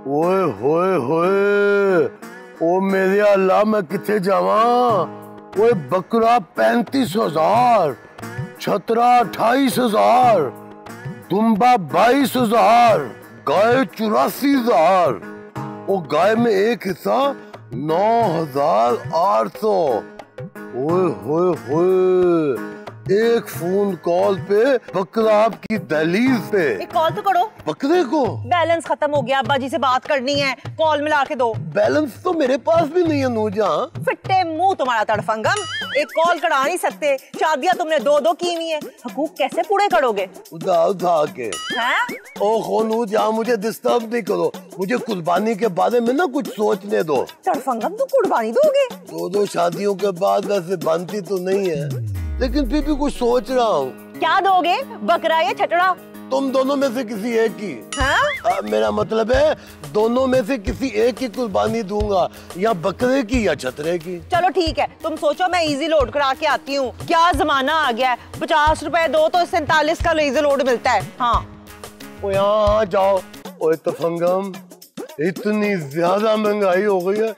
ओए होए होए, ओ मेरे अल्लाह मैं किथे जावा। ओए बकरा 35,000, छतरा 28,000, दुम्बा 22,000, गाय 84,000। ओ गाय में एक हिस्सा 9,800। ओए होए होए, एक फोन कॉल पे बकरा आपकी दहलीज पे। एक कॉल तो करो। बकरे को बैलेंस खत्म हो गया, अब्बा जी से बात करनी है, कॉल मिला के दो। बैलेंस तो मेरे पास भी नहीं है नूरजहां। फिट्टे मुंह तुम्हारा तड़फंगम, एक कॉल करा नहीं सकते। शादियां तुमने दो दो की हुई है, हकूक कैसे पूरे करोगे? उठा उठा के। ओहो नूरजहां, मुझे डिस्टर्ब नहीं करो, मुझे कुर्बानी के बारे में ना कुछ सोचने दो। तड़फंगम तुम कुर्बानी दोगे? दो शादियों के बाद वैसे बनती तो नहीं है, लेकिन फिर भी कुछ सोच रहा हूँ। क्या दोगे, बकरा या छटड़ा? तुम दोनों में से किसी एक की। मेरा मतलब है दोनों में से किसी एक की कुर्बानी दूंगा, या बकरे की या छतरे की। चलो ठीक है, तुम सोचो, मैं इजी लोड करा के आती हूँ। क्या जमाना आ गया है, 50 रुपए दो तो 47 का इजी लोड मिलता है। हाँ ओ यहाँ जाओ। ओए तफंगम, इतनी ज्यादा महंगाई हो गई है,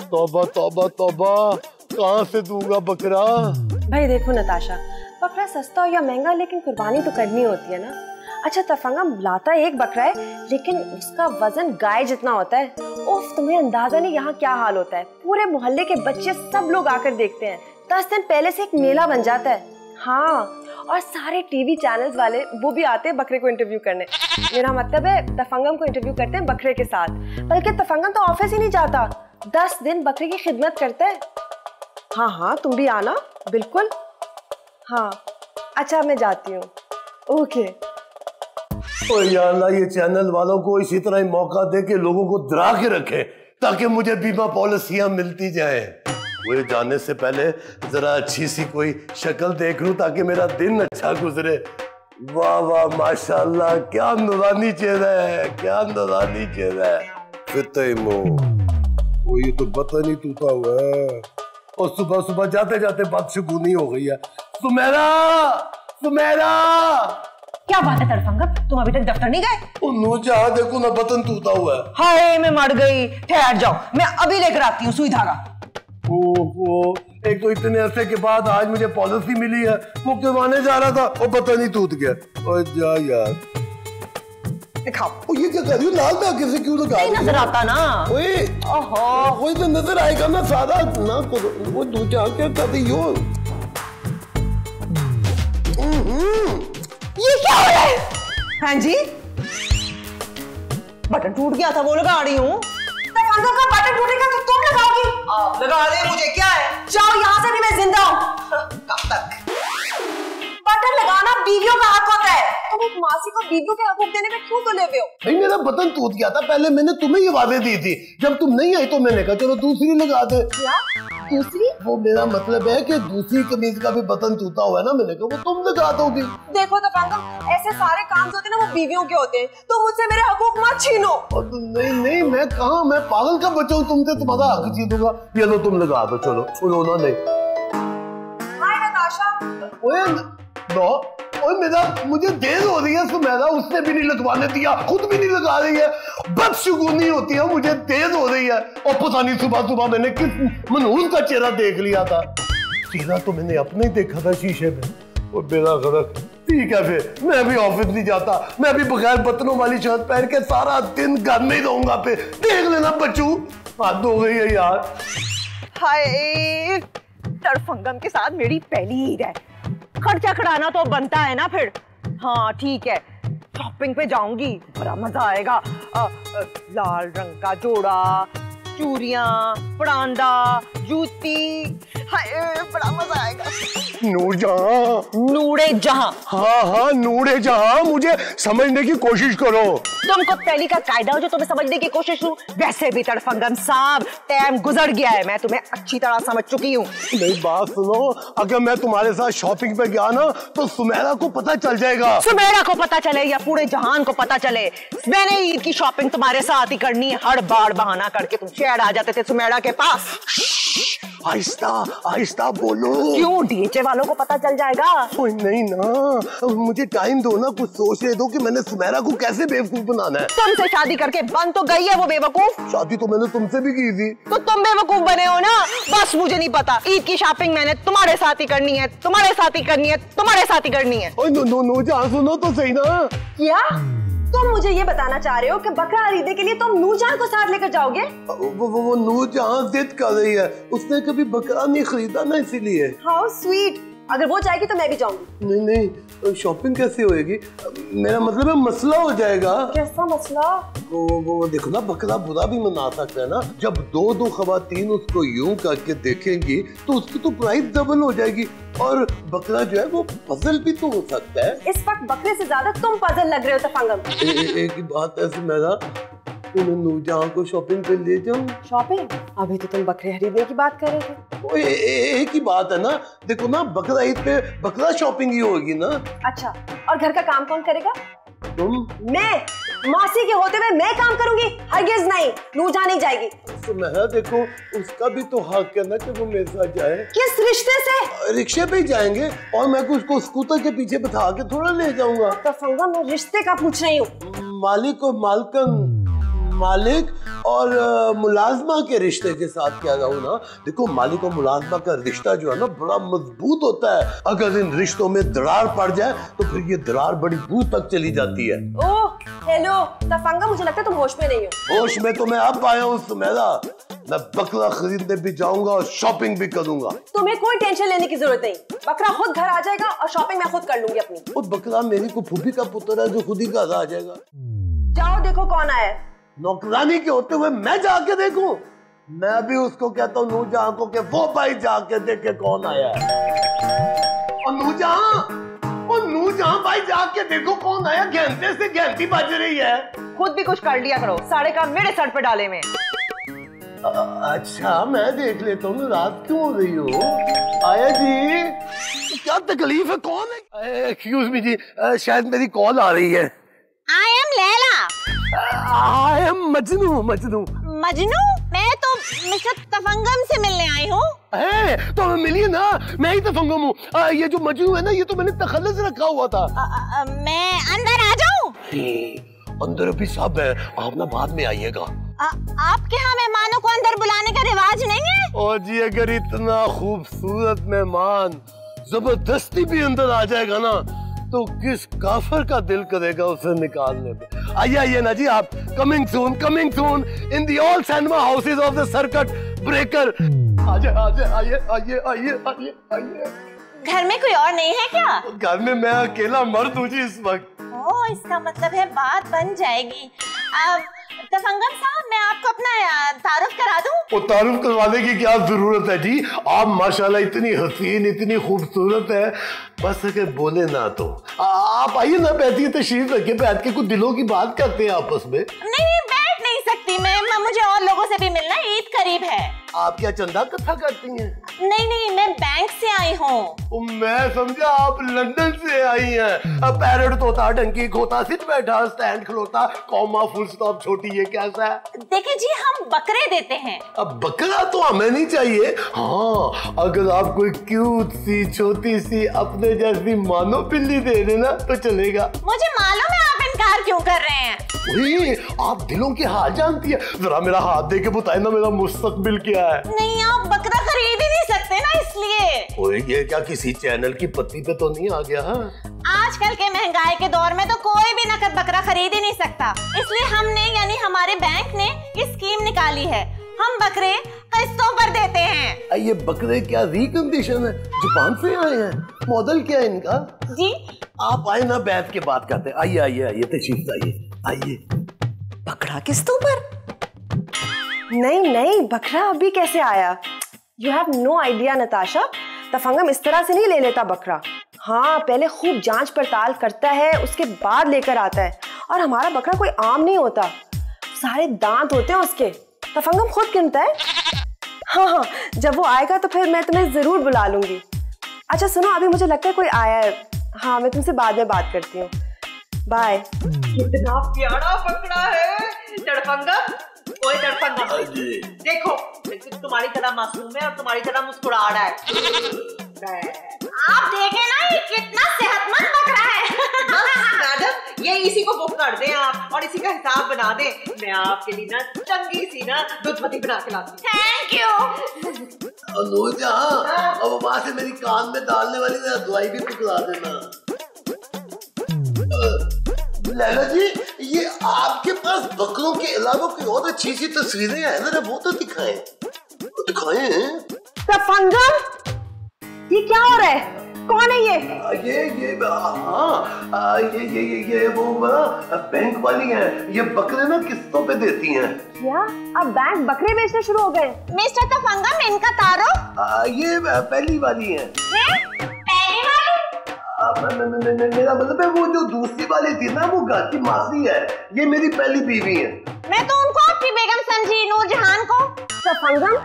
तौबा तौबा तौबा, कहाँ से दूंगा बकरा? भाई देखो नताशा, बकरा सस्ता हो या महंगा, लेकिन कुर्बानी तो करनी होती है ना। अच्छा तफंगम, लाता एक बकरा है लेकिन उसका वजन गाय जितना होता है। उफ, तुम्हें अंदाजा नहीं यहाँ क्या हाल होता है। पूरे मोहल्ले के बच्चे सब लोग आकर देखते हैं। 10 दिन पहले से एक मेला बन जाता है। हाँ, और सारे टीवी चैनल्स वाले वो भी आते हैं बकरे को इंटरव्यू करने। मेरा मतलब है तफंगम को इंटरव्यू करते हैं बकरे के साथ। बल्कि तफंगम तो ऑफिस ही नहीं जाता, 10 दिन बकरे की खिदमत करता है। हाँ हाँ, तुम भी आना बिल्कुल। हाँ अच्छा, मैं जाती हूँ। ओके। ओ या अल्लाह, ये चैनल वालों को इसी तरह ही मौका दे के लोगों को डरा के रखे, ताकि मुझे बीमा पॉलिसियां मिलती जाए। वो जाने से पहले जरा अच्छी सी कोई शक्ल देख लूं, ताकि मेरा दिन अच्छा गुजरे। वाह वाह माशाल्लाह, क्या नूरानी चेहरा है, क्या नूरानी चेहरा है। फितैमो, वो ये तो बता नहीं टूटा हुआ है, और सुबह सुबह जाते जाते बदशगुनी हो गई है। सुमेरा, सुमेरा। क्या बात है तड़फंगम, तुम अभी तक दफ्तर नहीं गए? नूरजहां देखो ना, बटन टूटा हुआ है। हाय मैं मर गई, ठहर जाओ, मैं अभी लेकर आती हूँ सुई धागा। ओहो, एक तो इतने अरसे के बाद आज मुझे पॉलिसी मिली है, वो करवाने जा रहा था और बटन ही टूट गया। और जा यार, दिखाओ। ये क्या कर रही हो? लाल में आगे से क्यों लगा रही हो? नजर आता ना। ओए, ओहो, कोई तो नजर आएगा ना, सारा ना करो। वो दूजा क्या कर रही हो? ये क्या हो रहा है? हाँ जी, बटन टूट गया था, वो लगा रही हूँ। का बटन टूटेगा तो तुम लगाओगी? आप लगा रहे, मुझे क्या है? जाओ यहाँ से भी, मैं जिंदा हूँ। कब तक? बटन लगाना बीवियों का हक होता है, तुम एक मासी को बीवियों के हकूक देने में क्यों तो लेते हो? भाई मेरा बटन टूट गया था, पहले मैंने तुम्हें ये वादे दी थी, जब तुम नहीं आई तो मैंने कहा चलो दूसरी लगा दे। क्या दूसरी? वो मेरा मतलब है कि दूसरी कमीज का भी बटन टूटा हुआ है ना, मैंने कहा वो तुम लगा दोगी। देखो तफंगम, ऐसे सारे काम जो होते हैं ना वो बीवियों के होते हैं, तो मुझसे मेरे हकूक मत छीनो। नहीं नहीं, मैं कहा, मैं पागल का बच्चा हूँ, तुमसे तुम्हारा हक छीनूंगा। ये लो तुम लगा दो, चलो। उन्होंने नहीं। हाय नताशा। ओए नो, ओए मेरा, मुझे देर हो रही है सुमेरा, उसने भी नहीं लगवाने दिया, खुद भी नहीं लगा रही है, बदशगुनी होती है, मुझे देर हो रही है। और पता नहीं सुबह सुबह मैंने किस मनहूस का चेहरा देख लिया था। चेहरा तो मैंने अपने ही देखा था शीशे में। और बेरा गलत, ठीक है फिर मैं भी ऑफिस नहीं जाता, मैं भी बगैर बटनों वाली शर्ट पहन के सारा दिन घर में ही रहूंगा। फिर देख लेना बच्चू, हद हो गई है यार। हाय, तड़फंगम के साथ मेरी पहली ईद है, खर्चा कराना तो बनता है ना फिर। हाँ ठीक है, शॉपिंग पे जाऊंगी, बड़ा मजा आएगा। लाल रंग का जोड़ा, चूड़ियां, परांदा, जूती, हाय बड़ा मजा आएगा। नूरजहां, नूरे जहां। हाँ हाँ नूरे जहां, मुझे समझने की कोशिश करो। तुमको पहली का कायदा हो जो तुम्हें समझने की कोशिश हूँ। वैसे भी तड़फंगम साहब, टाइम गुजर गया है, मैं तुम्हें अच्छी तरह समझ चुकी हूँ। मेरी बात सुनो, अगर मैं तुम्हारे साथ शॉपिंग पे गया ना तो सुमेरा को पता चल जाएगा। सुमेरा को पता चले या पूरे जहान को पता चले, मैंने ईद की शॉपिंग तुम्हारे साथ ही करनी है। हर बार बहाना करके तुम शहर आ जाते थे सुमेरा के पास। आहिस्ता आहिस्ता बोलो। क्यों? डीएचए वालों को पता चल जाएगा। ओए नहीं ना, मुझे टाइम दो ना, कुछ सोचने दो कि मैंने सुमेरा को कैसे बेवकूफ बनाना है। तुमसे शादी करके बन तो गई है वो बेवकूफ। शादी तो मैंने तुमसे भी की थी। तो तुम बेवकूफ बने हो ना। बस मुझे नहीं पता, ईद की शॉपिंग मैंने तुम्हारे साथ ही करनी है, तुम्हारे साथ ही करनी है, तुम्हारे साथ ही करनी है। ओए नो नो नो जान, सुनो तो सही ना। क्या तुम मुझे ये बताना चाह रहे हो कि बकरा खरीदने के लिए तुम नूरजहां को साथ लेकर जाओगे? वो नूरजहां जिद कर रही है, उसने कभी बकरा नहीं खरीदा ना, इसीलिए। How sweet. अगर वो जाएगी तो मैं भी जाऊंगी। नहीं नहीं, शॉपिंग कैसे होएगी? मेरा मतलब है मसला हो जाएगा। कैसा मसला? वो देखो ना, बकरा बुरा भी मना सकता है ना। जब दो खवातीन उसको यूं करके देखेंगी तो उसकी तो प्राइस डबल हो जाएगी, और बकरा जो है वो पजल भी तो हो सकता है। इस वक्त बकरे से ज्यादा तुम पजल लग रहे हो तफंगम। एक ही बात है सुमेरा, तुम्हें नूरजहां को शॉपिंग पे ले जाऊं? शॉपिंग? अभी तो तुम बकरे खरीदने की बात कर रहे थे। एक ही बात है ना, देखो ना, बकरा ईद पे बकरा शॉपिंग ही होगी ना। अच्छा, और घर का काम कौन करेगा? तुम? मैं मौसी के होते हुए मैं काम करूंगी? हरगिज़ नहीं, नूरजहां नहीं जाएगी। सुमेरा देखो, उसका भी तो हक है ना कि वो मेरे साथ जाए। किस रिश्ते से? रिक्शे पे ही जाएंगे, और मैं उसको स्कूटर के पीछे बिठा के थोड़ा ले जाऊंगा। तफंगम, मैं रिश्ते का पूछ रही हूँ। मालिक और मालकन, मालिक और मुलाजमा के रिश्ते के साथ क्या रहूं ना। देखो, मालिक और मुलाजमा का रिश्ता जो है ना बड़ा मजबूत होता है। अगर इन रिश्तों में दरार पड़ जाए तो फिर ये दरार बड़ी दूर तक चली जाती है। ओह हेलो तफंगम, मुझे लगता है तुम होश में नहीं हो। होश में तो मैं अब आया हूँ सुमेरा। मैं बकरा खरीदने भी जाऊंगा और शॉपिंग भी करूंगा। तुम्हें कोई टेंशन लेने की जरूरत नहीं, बकरा खुद घर आ जाएगा और शॉपिंग मैं खुद कर लूंगी अपनी। और बकरा मेरी को फूफी का पुत्र है जो खुद ही घर आ जाएगा। जाओ देखो कौन आया है। नौकरानी के होते हुए मैं जाके देखूं? मैं भी उसको कहता हूँ नूरजहां को कि वो भाई जाके देखे कौन आया है। और नूरजहां भाई जाके देखो कौन आया। घंटे से घंटी बज रही है। खुद भी कुछ कर लिया करो, सारे काम मेरे सर पे डाले में। अच्छा, मैं देख लेता हूँ। रात क्यों हो रही हो? आया जी, क्या तकलीफ है? कौन है? एक्सक्यूज मी जी, शायद मेरी कॉल आ रही है। I am Laila. I am Majnu. Majnu? मैं तो मिस्टर तफंगम से मिलने आई हूँ। तो मिलिए ना, मैं ही तफंगम हूँ। ये जो मजनू है ना, ये तो मैंने तखल्लुस रखा हुआ था। मैं अंदर आ जाऊँ? अंदर अभी सब है, आप ना बाद में आइएगा। आपके यहाँ मेहमानों को अंदर बुलाने का रिवाज नहीं है? और जी, अगर इतना खूबसूरत मेहमान जबरदस्ती भी अंदर आ जाएगा ना, तो किस काफर का दिल करेगा उसे निकालने में। आइए ना जी, आप coming soon in the all cinema houses of the circuit breaker. आइए। घर में कोई और नहीं है क्या? घर में मैं अकेला मर्द हूँ जी इस वक्त। ओह, इसका मतलब है बात बन जाएगी। तफंगम साहब, मैं आपको अपना तारुफ करा दूं? वो तारुफ करवाने की क्या जरूरत है जी? आप माशाल्लाह इतनी हसीन, इतनी खूबसूरत है, बस अगर बोले ना तो। आप आइए ना, बैठिए, तशरीफ रखिए, बैठ के कुछ दिलों की बात करते हैं आपस में। नहीं, बैठ नहीं सकती मैं, मुझे और लोगों से भी मिलना, ईद करीब है। आप क्या चंदा इकट्ठा करती हैं? नहीं, मैं बैंक से आई हूँ। मैं समझा आप लंदन से आई हैं। अब पैरट तोता डंकी खोता सिट बैठा स्टैंड खलोता कॉमा फुल स्टॉप छोटी, ये कैसा है? देखिए जी, हम बकरे देते हैं। अब बकरा तो हमें नहीं चाहिए। हाँ, अगर आप कोई क्यूट सी छोटी सी अपने जैसी मानो पिल्ली दे देना तो चलेगा। मुझे मालूम है आप इनकार क्यों कर रहे हैं। आप दिलों के हाल जानती है। जरा मेरा हाथ दे के बताए ना, मेरा मुस्तकबिल क्या है? नहीं, आप बकरा खरीद ही नहीं सकते ना, इसलिए। ये क्या किसी चैनल की पत्ती पे तो नहीं आ गया? आजकल के महंगाई के दौर में तो कोई भी नकद बकरा खरीद ही नहीं सकता, इसलिए हमने यानी हमारे बैंक ने ये स्कीम निकाली है। हम बकरे किस्तों पर देते हैं। ये बकरे क्या रिकंडीशन है? जापान से आए हैं? मॉडल क्या है इनका? जी, आप आए ना, बैठ के बात करते हैं। आइए तशरीफ आइए। बकरा किस्तों पर? नहीं, बकरा अभी कैसे आया? You have no idea Natasha. Tafangam इस तरह से नहीं ले लेता बकरा। हाँ, पहले खूब जांच पड़ताल करता है, उसके बाद लेकर आता है। और हमारा बकरा कोई आम नहीं होता, सारे दांत होते हैं उसके। तफंगम खुद गिनता है। हाँ, जब वो आएगा तो फिर मैं तुम्हें जरूर बुला लूंगी। अच्छा सुनो, अभी मुझे लगता है कोई आया है। हाँ, मैं तुमसे बाद में बात करती हूँ। बाय। कितना प्यारा बकरा है तड़फंगम। कोई दरफंगा देखो, तुम्हारी तरह मासूम है और तुम्हारी तरह मुस्कुरा रहा है। आप देखें ना ये कितना सेहतमंद बकरा है। मैडम ये इसी को बुक कर दें आप और इसी का हिसाब बना दें। मैं आपके लिए ना चंगी सी ना दूधपत्ती बना के लाती हूँ। Thank you. अनुजा, अब वहां से मेरी कान में डालने वाली ना दवाई भी पकड़ा देना। लैला जी, ये आपके पास बकरों के अलावा कोई और अच्छी सी तस्वीरें हैं ना, वो तो दिखाएं। तफंगम, ये क्या हो रहा है? कौन है ये? ये वो बैंक वाली हैं। ये बकरे ना किस्तों पे देती हैं। क्या अब बैंक बकरे बेचने शुरू हो गए? मिस्टर तफंगम, इनका तारो ये पहली वाली है। पहली वाली? मेरा मतलब है वो जो दूसरी वाली थी ना, वो घर की मासी है। ये मेरी पहली बीवी है। मैं तो उनको आपकी बेगम समझी, नूरजहान को। तफंगम,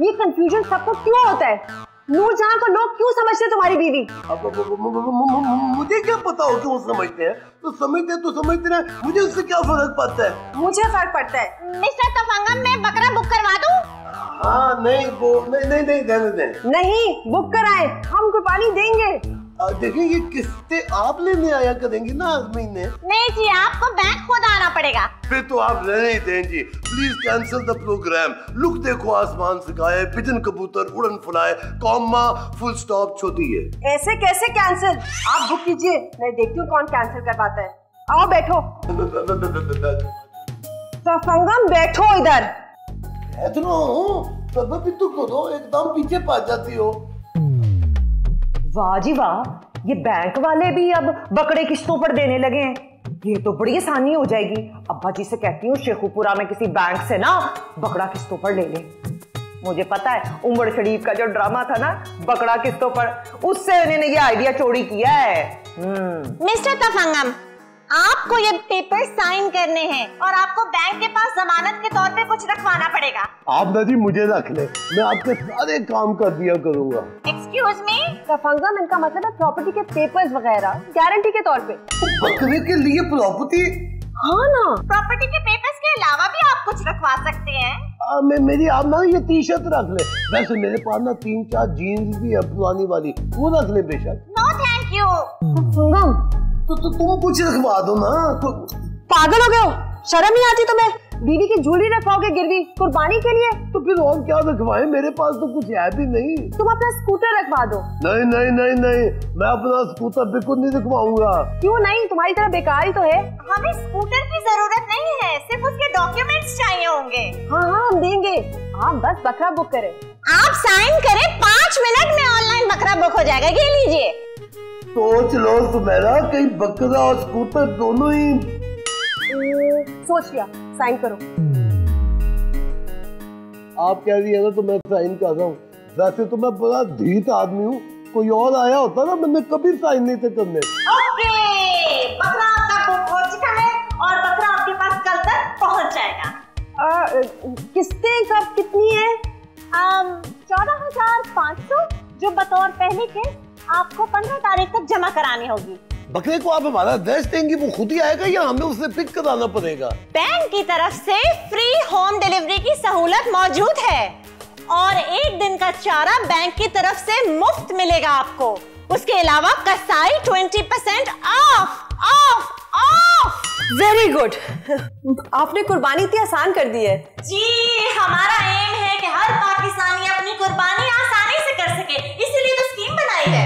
ये कंफ्यूजन सबको क्यों होता है? नूरजहां को लोग क्यों समझते हैं तुम्हारी बीवी? मुझे क्या पता हो क्यों समझते हैं? तो समझते रहे, मुझे उससे क्या फर्क पड़ता है? मुझे फर्क पड़ता है। मिस्टर तफंगम, मैं बकरा बुक करवा दूं? हाँ नहीं, रहने दें। नहीं, बुक कराएं, हम कुर्बानी देंगे। देखिए, ये किस्तें आप लेने आया करेंगी ना हर महीने। नहीं जी, आपको बैंक खुद आना पड़ेगा। फिर तो आप रहने ही दें जी। Please cancel the program. Look देखो आसमान से गाये, बिजन कबूतर उड़न फुलाए, कॉमा फुल स्टॉप छोटी है। ऐसे कैसे कैंसिल? आप बुक कीजिए, मैं देखती हूँ कौन कैंसिल करवाता है। आओ बैठो। तफंगम बैठो इधर। भी तो करो, एकदम पीछे पा जाती हो। वाह जी वाह, ये बैंक वाले भी अब बकरे किस्तों पर देने लगे हैं। ये तो बड़ी आसानी हो जाएगी। अब्बा जी से कहती हूँ शेखुपुरा में किसी बैंक से ना बकरा किस्तों पर ले ले। मुझे पता है उमर शरीफ का जो ड्रामा था ना बकरा किस्तों पर, उससे उन्होंने ये आइडिया चोरी किया है। मिस्टर तफंगम, आपको ये पेपर साइन करने हैं और आपको बैंक के पास जमानत के तौर पे कुछ रखवाना पड़ेगा। आप दादी मुझे रख ले, मैं आपके सारे काम कर दिया करूंगा। Excuse me? तफंगम, इनका मतलब है प्रॉपर्टी के पेपर्स वगैरह गारंटी के तौर पे। बकरे के लिए प्रॉपर्टी? हाँ ना, प्रॉपर्टी के पेपर्स के अलावा भी आप कुछ रखवा सकते हैं। मेरी आप ना ये टी-शर्ट रख ले। वैसे मेरे पास ना 3-4 जीन्स भी है पुरानी वाली, वो रख ले बेशक। No thank you. तफंगम, तो तुम कुछ रखवा दो ना। तो पागल हो गए हो? शर्म नहीं आती तुम्हें? बीवी की ज्वेलरी रखवाओगे गिरवी कुर्बानी के लिए? तो फिर और क्या रखवाएं? मेरे पास तो कुछ है भी नहीं। तुम अपना स्कूटर रखवा दो। नहीं, मैं अपना स्कूटर बिल्कुल नहीं रखवाऊंगा। क्यों नहीं? तुम्हारी तरह बेकार ही तो है। हमें स्कूटर की जरूरत नहीं है, सिर्फ उसके डॉक्यूमेंट्स चाहिए होंगे। हाँ, हम देंगे। आप बस बकरा बुक करें। आप साइन करें, 5 मिनट में ऑनलाइन बकरा बुक हो जाएगा। ये लीजिए। सोच लो सुमेरा, कहीं बकरा और स्कूटर दोनों ही। सोच लिया, साइन करो। आप कह रही है ना तो मैं साइन कर रहा हूँ। वैसे तो मैं बड़ा धीट आदमी हूँ, कोई और आया होता ना मैंने कभी साइन नहीं थे करने। ओके, बकरा आपका बुक हो चुका है और बकरा आपके पास कल तक पहुँच जाएगा। किस्तें कब कितनी है? 14,500 जो बतौर पहली किस्त आपको 15 तारीख तक जमा करानी होगी। बकरे को आप हमारा एड्रेस देंगी, वो खुद ही आएगा या हमें उसे पिक कराना पड़ेगा? बैंक की तरफ से फ्री होम डिलीवरी की सहूलत मौजूद है और 1 दिन का चारा बैंक की तरफ से मुफ्त मिलेगा आपको। उसके अलावा कसाई 20% ऑफ। Very good. आपने कुर्बानी इतनी आसान कर दी है। जी, हमारा एम है कि हर पाकिस्तानी अपनी कुर्बानी आसानी से कर सके, इसीलिए तो स्कीम बनाई है।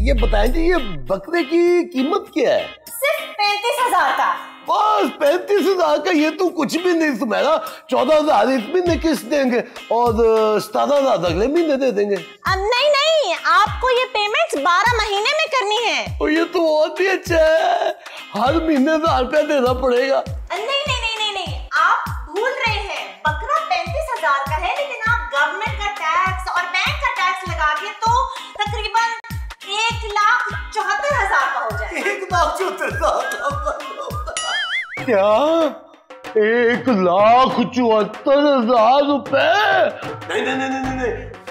ये बताएं जी, ये बकरे की कीमत क्या है? सिर्फ 35,000 का। बस 35,000 का? ये तो कुछ भी नहीं सुमेरा। 14,000 इस महीने किस्त देंगे और 17,000 अगले महीने दे देंगे। नहीं, आपको ये पेमेंट्स 12 महीने में करनी है। और ये तो बहुत ही अच्छा है, हर महीने 1,000 रुपया देना पड़ेगा। नहीं, आप भूल रहे हैं। बकरा 35,000 का है, लेकिन आप गवर्नमेंट का टैक्स और बैंक का टैक्स लगा के तो तकरीबन 1,74,000 का हो जाएगा। 1,74,000? क्या? 1,74,000 रुपए? नहीं,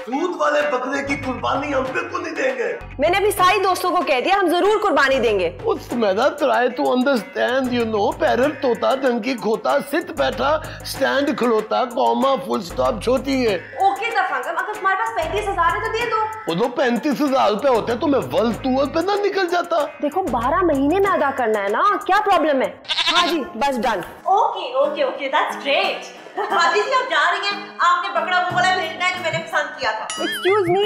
दूध वाले बकरे की कुर्बानी हम बिल्कुल नहीं देंगे। मैंने अभी सारी दोस्तों को कह दिया हम जरूर कुर्बानी देंगे। उसमें ना try to understand, you know, parrot तोता, डंकी खोता, सिट बैठा, स्टैंड खड़ोता, कॉमा, फुल स्टॉप, छोटी है। ओके तफंगम, अगर तुम्हारे पास 35,000 है तो दे दो। वो तो 35,000 रुपए होते तो मैं वर्ल्ड टूर पे ना निकल जाता। देखो 12 महीने में अदा करना है ना, क्या प्रॉब्लम है? हाँ जी, बस done. Okay okay okay, that's great. भाभी जी आप जा रही हैं, आपने बकरा वो वाला भेजना है जो मैंने पसंद किया था। एक्सक्यूज मी,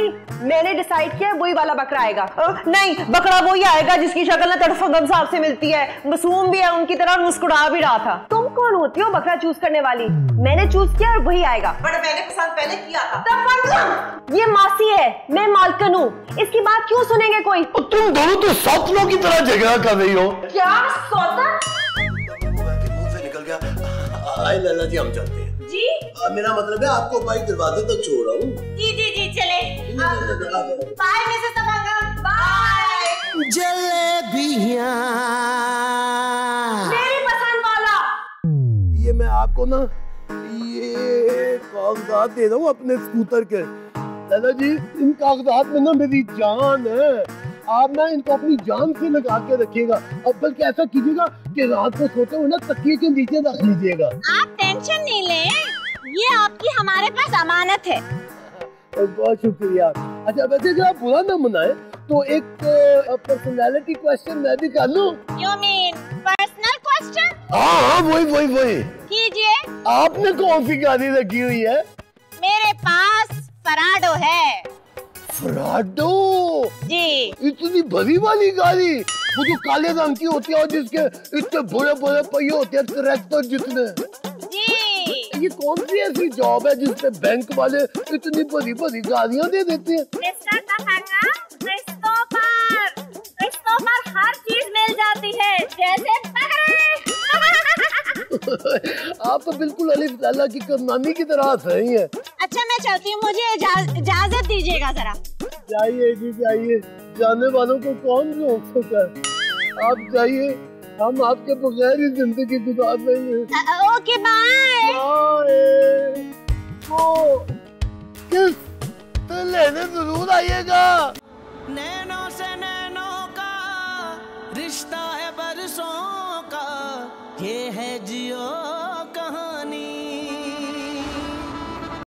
मैंने डिसाइड किया वही वाला बकरा आएगा। नहीं, बकरा वही आएगा जिसकी शक्ल ना तड़फंगम साहब से मिलती है, मासूम भी है, उनकी तरह मुस्कुरा भी रहा था। तुम कौन होती हो बकरा चूज करने वाली? मैंने चूज किया और वही आएगा। बट मैंने पसंद पहले किया था। तफंगम, ये मासी है, मैं मालकन हूँ, इसकी बात क्यों सुनेंगे कोई? तुम दोनों तो सौतलों की तरह झगड़ा कर रही हो। क्या सौता? मुंह से निकल गया। आई लैला जी, हम चलते हैं। जी मेरा मतलब है आपको भाई दरवाजे तक छोड़ रहा हूँ। जी जी जी, चले। Bye Mrs Tafangam, bye. जलेबियां मेरी पसंद वाला। ये मैं आपको ना ये कागजात दे रहा हूँ अपने स्कूटर के। लैला जी, इन कागजात में ना मेरी जान है, आप ना इनको अपनी जान से लगा के रखिएगा। अब बल्कि ऐसा कीजिएगा कि रात को सोते हुए ना तकिए के नीचे रख लीजिएगा। आप टेंशन नहीं लें, ये आपकी हमारे पास अमानत है। बहुत शुक्रिया। अच्छा वैसे जरा बुरा ना मनाए तो एक पर्सनालिटी क्वेश्चन मैं भी कर लूं। You mean personal question? हाँ, वही कीजिए। आपने कौन सी गाड़ी रखी हुई है? मेरे पास फराडो है। फराडो? जी। इतनी बड़ी वाली गाड़ी, वो जो काले रंग की होती है और जिसके इतने बड़े बड़े पहिए होते हैं, ट्रैक्टर जितने। जी। ये कौन सी ऐसी जॉब है जिसपे बैंक वाले इतनी बड़ी बड़ी गाड़ियाँ दे देते हैं? मिस्टर तफंगम, रिश्तों पर हर चीज मिल जाती है, जैसे बकरे। आप तो बिल्कुल अलिफ लैला की कमानी की तरह सही है। अच्छा मैं चलती हूँ, मुझे इजाजत दीजिएगा जरा। जाइए जी जाइए, जाने वालों को कौन रोक सकता है। आप जाइए, हम आपके बगैर ही जिंदगी गुजार रहे हैं। Okay bye. किस तो लेने जरूर आइएगा। नैनों से नैनों का रिश्ता है बरसों का, ये है जियो